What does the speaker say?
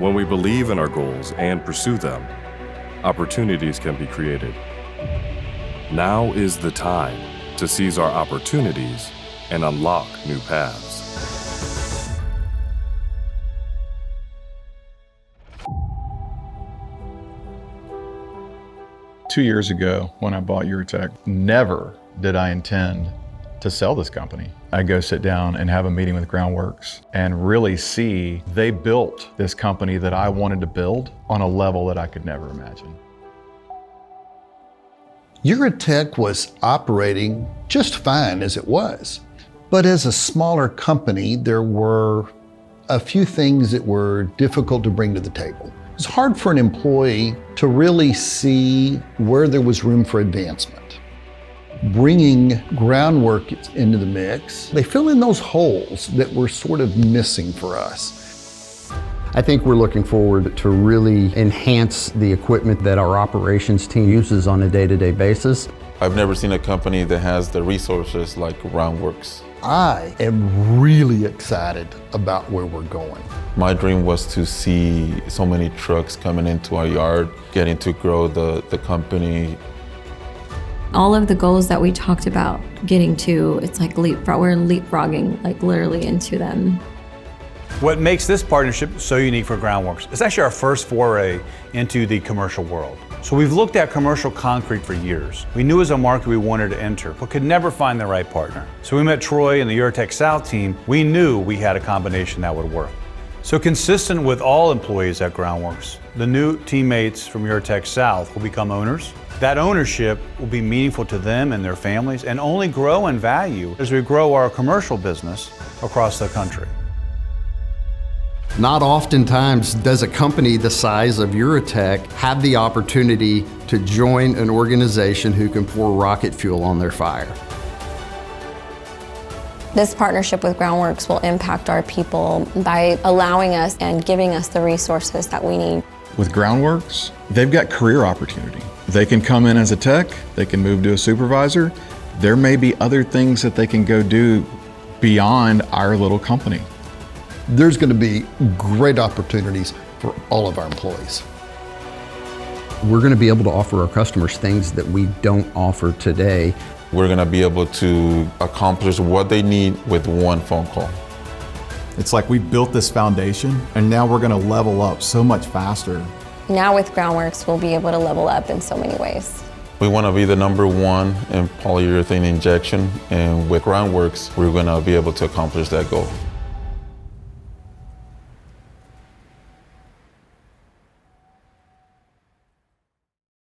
When we believe in our goals and pursue them, opportunities can be created. Now is the time to seize our opportunities and unlock new paths. Two years ago, when I bought Uretek, never did I intend to sell this company. I go sit down and have a meeting with Groundworks and really see they built this company that I wanted to build on a level that I could never imagine. Uretek was operating just fine as it was. But as a smaller company, there were a few things that were difficult to bring to the table. It was hard for an employee to really see where there was room for advancement. Bringing Groundworks into the mix, they fill in those holes that were sort of missing for us. I think we're looking forward to really enhance the equipment that our operations team uses on a day-to-day basis. I've never seen a company that has the resources like Groundworks. I am really excited about where we're going. My dream was to see so many trucks coming into our yard, getting to grow the company. All of the goals that we talked about getting to, it's like we're leapfrogging like literally into them. What makes this partnership so unique for Groundworks, it's actually our first foray into the commercial world. So we've looked at commercial concrete for years. We knew it was a market we wanted to enter, but could never find the right partner. So we met Troy and the Uretek South team. We knew we had a combination that would work. So consistent with all employees at Groundworks, the new teammates from Uretek South will become owners. That ownership will be meaningful to them and their families and only grow in value as we grow our commercial business across the country. Not oftentimes does a company the size of Uretek have the opportunity to join an organization who can pour rocket fuel on their fire. This partnership with Groundworks will impact our people by allowing us and giving us the resources that we need. With Groundworks, they've got career opportunity. They can come in as a tech, they can move to a supervisor. There may be other things that they can go do beyond our little company. There's going to be great opportunities for all of our employees. We're going to be able to offer our customers things that we don't offer today. We're going to be able to accomplish what they need with one phone call. It's like we built this foundation and now we're going to level up so much faster. Now with Groundworks, we'll be able to level up in so many ways. We want to be the #1 in polyurethane injection, and with Groundworks, we're going to be able to accomplish that goal.